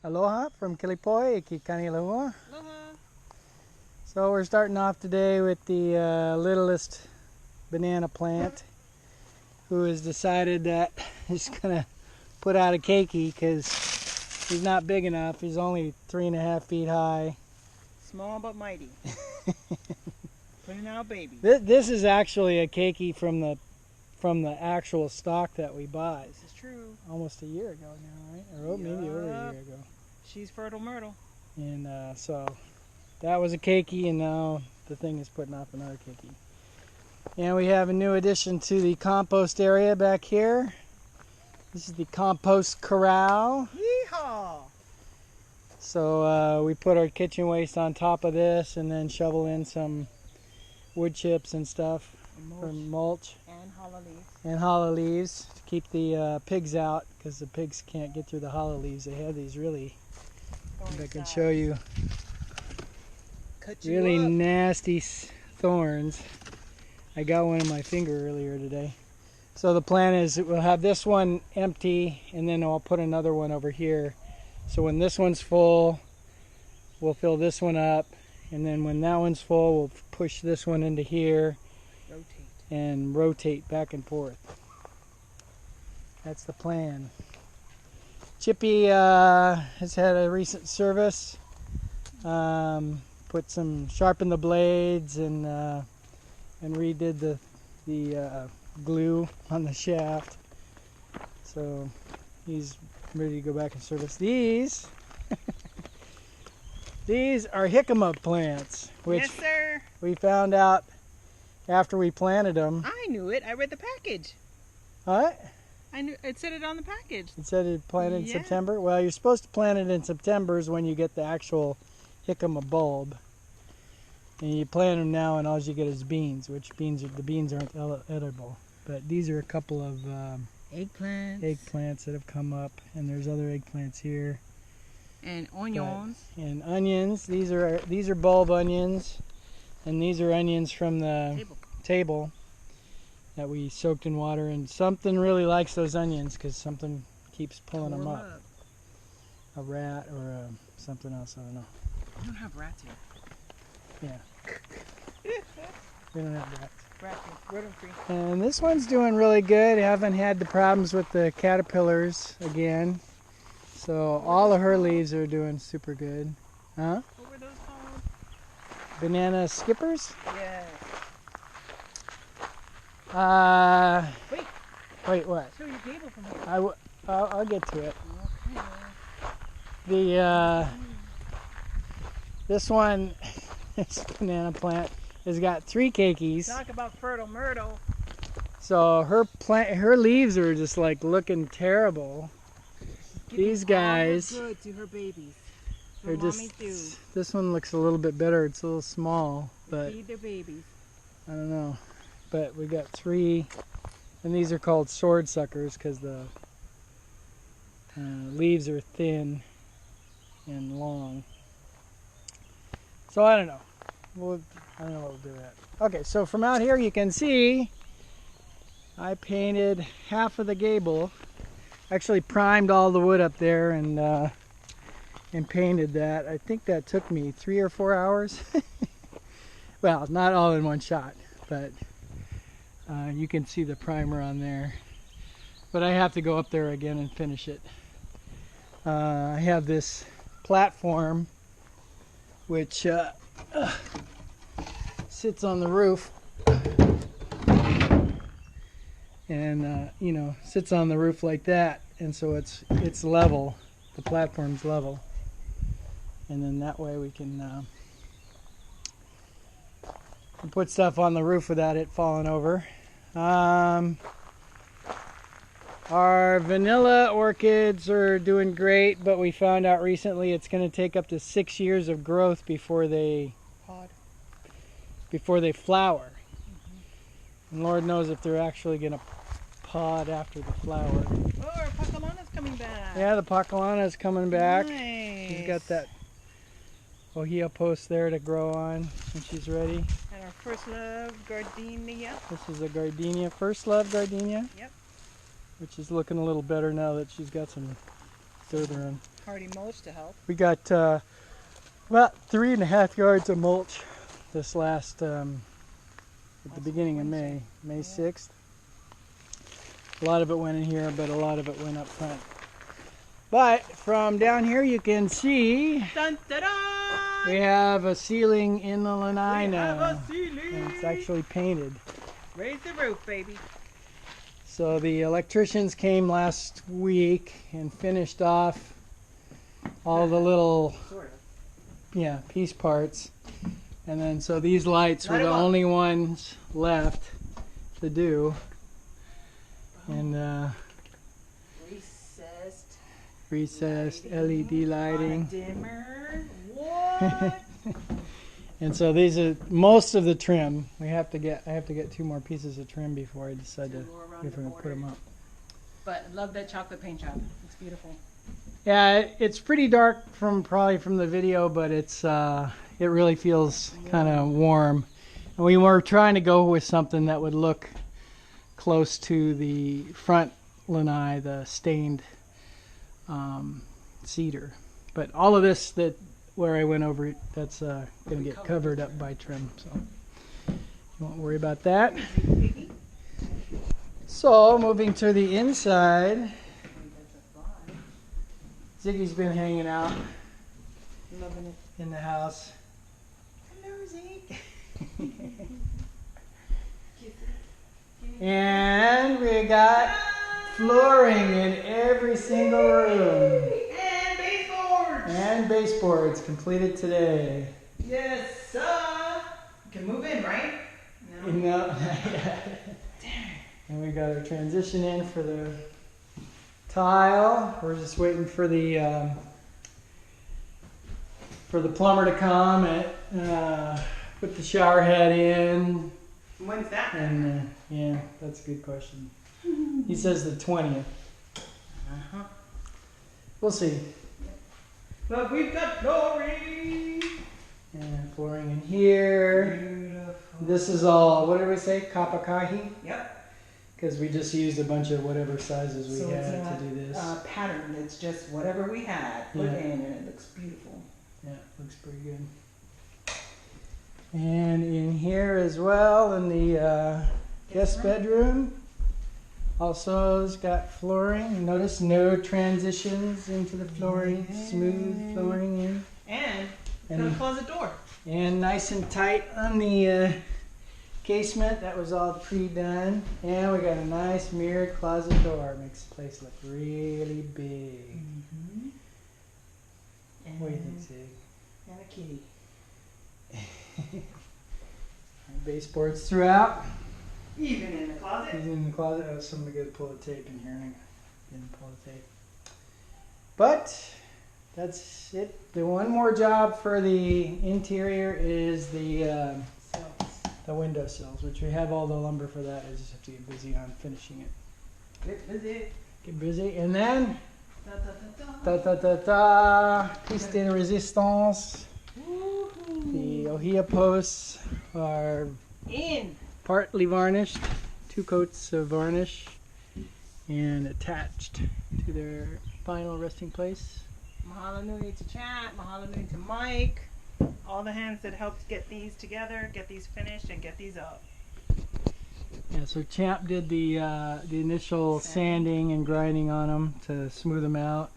Aloha from Kilipoi, Aloha. Aloha. So we're starting off today with the littlest banana plant, who has decided that he's gonna put out a keiki because he's not big enough. He's only 3.5 feet high. Small but mighty. Putting out baby. This is actually a keiki from the actual stock that we bought. This is true. Almost a year ago now, right? Or maybe over a year ago. She's fertile myrtle. And so that was a keiki, and now the thing is putting off another keiki. And we have a new addition to the compost area back here. This is the compost corral. Yeehaw! So we put our kitchen waste on top of this and then shovel in some wood chips and stuff for mulch. And hollow leaves. And hollow leaves to keep the pigs out, because the pigs can't get through the hollow leaves. They have these really, if I can show you, really nasty thorns. I got one in my finger earlier today. So the plan is that we'll have this one empty, and then I'll put another one over here. So when this one's full, we'll fill this one up, and then when that one's full, we'll push this one into here. And rotate back and forth. That's the plan. Chippy has had a recent service. Sharpened the blades and redid the glue on the shaft. So he's ready to go back and service these. These are jicama plants, which yes, sir. We found out after we planted them. I knew it. I read the package. What? I knew it said it on the package. It said it planted in September? Well, you're supposed to plant it in September is when you get the actual jicama bulb. And you plant them now and all you get is beans, which the beans aren't edible. But these are a couple of eggplants that have come up, and there's other eggplants here. And onions. And onions. These are bulb onions. And these are onions from the table that we soaked in water, and something really likes those onions because something keeps pulling them up. A rat or something else, I don't know. We don't have rats here. Yeah. We don't have rats. Rodent-free. And this one's doing really good. Haven't had the problems with the caterpillars again. So all of her leaves are doing super good. Huh? What were those called? Banana skippers? Yes. Wait, what? Show you Gable from here. I'll get to it. Okay. This one, this banana plant, has got 3 keikis. Talk about fertile myrtle. So her leaves are just like looking terrible. These guys good to her babies. are just. This one looks a little bit better. It's a little small, but feed their babies. I don't know. But we got 3, and these are called sword suckers because the leaves are thin and long. So I don't know. I don't know what we'll do with that. Okay, so from out here you can see I painted half of the gable. Actually primed all the wood up there and painted that. I think that took me 3 or 4 hours. Well, not all in one shot, but you can see the primer on there. But I have to go up there again and finish it. I have this platform which sits on the roof and sits on the roof like that, and so it's level. The platform's level, and then that way we can put stuff on the roof without it falling over. Our vanilla orchids are doing great, but we found out recently it's going to take up to 6 years of growth before they flower. And Lord knows if they're actually going to pod after the flower. Oh, our Pacalana's coming back. Yeah, the Pacalana's coming back. Nice. She's got that Ohia post there to grow on when she's ready. And our first love gardenia. This is a gardenia, first love gardenia. Yep. Which is looking a little better now that she's got some dirt around. Hardy mulch to help. We got about 3.5 yards of mulch this last, at the beginning of May, May 6th. A lot of it went in here, but a lot of it went up front. But from down here you can see Dun, dun, dun! we have a ceiling in the lanai We now. have a ceiling. And it's actually painted. Raise the roof, baby. So the electricians came last week and finished off all the little Sort of. piece parts. And then so these lights were Light the 'em up. only ones left to do. And recessed LED lighting. Dimmer. What? And so these are most of the trim. I have to get 2 more pieces of trim before I decide to if we're gonna put them up. But I love that chocolate paint job. It's beautiful. Yeah, it's pretty dark probably from the video, but it's it really feels kind of warm. And we were trying to go with something that would look close to the front lanai, the stained cedar. But all of this where I went over, that's going to get covered up by trim, so you won't worry about that. So moving to the inside, Ziggy's been hanging out Loving it. in the house. Hello, Zeke. And we got flooring in every single room. And baseboards. And baseboards completed today. Yes, sir. You can move in, right? No. No. And we got our transition in for the tile. We're just waiting for the plumber to come and put the shower head in. When's that? And yeah, that's a good question. He says the 20th. Uh-huh. We'll see. But we've got flooring. And flooring in here. Beautiful. This is all, what did we say? Kapakahi? Yep. Because we just used a bunch of whatever sizes we So had it's to do this. pattern. It's just whatever we had put Yeah. in, and it looks beautiful. Yeah, looks pretty good. And in here as well, in the guest bedroom, also it's got flooring. Notice no transitions into the flooring, smooth flooring in. And got a closet door. And nice and tight on the casement. That was all pre-done. And we got a nice mirrored closet door. Makes the place look really big. Mm-hmm. What do you think, Zig? And a kitty. Baseboards throughout. Even in the closet. He's in the closet. Oh, somebody got to pull the tape in here. Didn't pull the tape. But that's it. The one more job for the interior is the windowsills, which we have all the lumber for that. I just have to get busy on finishing it. Get busy. Get busy, and then Da, da, da, da. piece de resistance. The Ohia posts are In. partly varnished, 2 coats of varnish, and attached to their final resting place. Mahalo nui to Chat. Mahalo nui to Mike. All the hands that helped get these together, get these finished, and get these up. Yeah, so Champ did the initial sanding and grinding on them to smooth them out,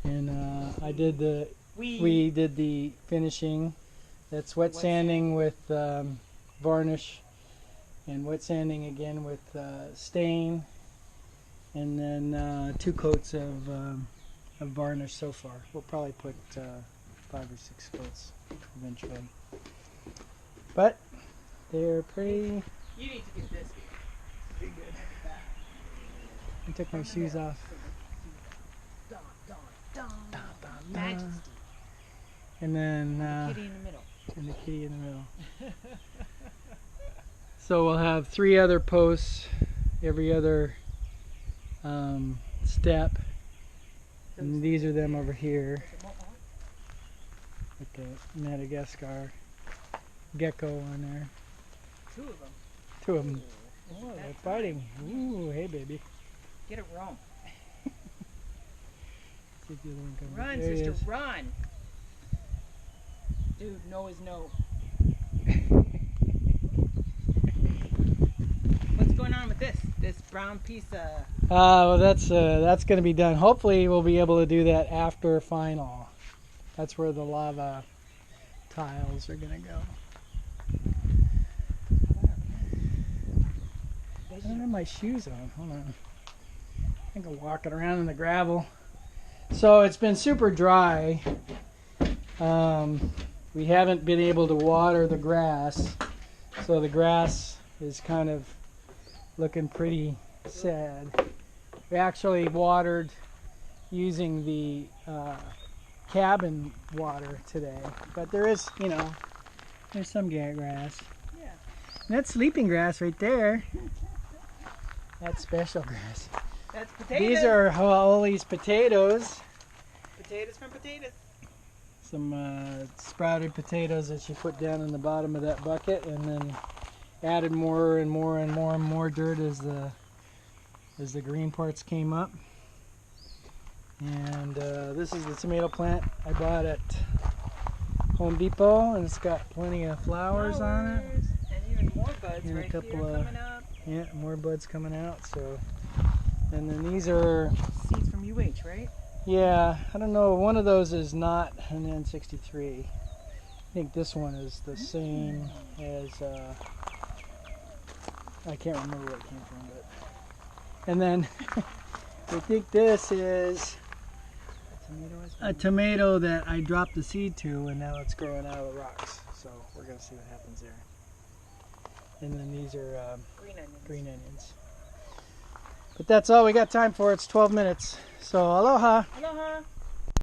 and I did we did the finishing. That's wet sanding with varnish, and wet sanding again with stain, and then 2 coats of varnish so far. We'll probably put 5 or 6 coats eventually, but they're pretty. You need to get this. Pretty good. I took my shoes off. Dun, dun, dun. Majesty. And then Kitty in the middle. and the kitty in the middle. So we'll have 3 other posts every other step, and these are them over here. With the Madagascar gecko on there. 2 of them. 2 of them. Oh, they're fighting. Ooh, hey baby. Get it wrong. See if the other one comes. Run, There he sister, is. run. Dude, no is no. What's going on with this brown piece of... Well, that's going to be done. Hopefully, we'll be able to do that after final. That's where the lava tiles are going to go. I don't have my shoes on. Hold on. I think I'm walking around in the gravel. So it's been super dry. We haven't been able to water the grass. So the grass is kind of looking pretty sad. We actually watered using the cabin water today. But there is, you know, there's some grass. Yeah. And that's sleeping grass right there. That's special grass. That's potatoes. These are Holly's potatoes. Potatoes from potatoes. Some sprouted potatoes that she put down in the bottom of that bucket, and then added more and more and more and more dirt as the green parts came up. And this is the tomato plant I bought at Home Depot, and it's got plenty of flowers on it. And even more buds And right a couple here of coming up. Yeah, more buds coming out. So, and then these are Seeds from UH, right? yeah, I don't know. One of those is not an N63. I think this one is the same as I can't remember where it came from, but and then I think this is a tomato that I dropped the seed to, and now it's growing out of the rocks. So we're gonna see what happens there. And then these are green onions. But that's all we got time for. It's 12 minutes. So aloha. Aloha.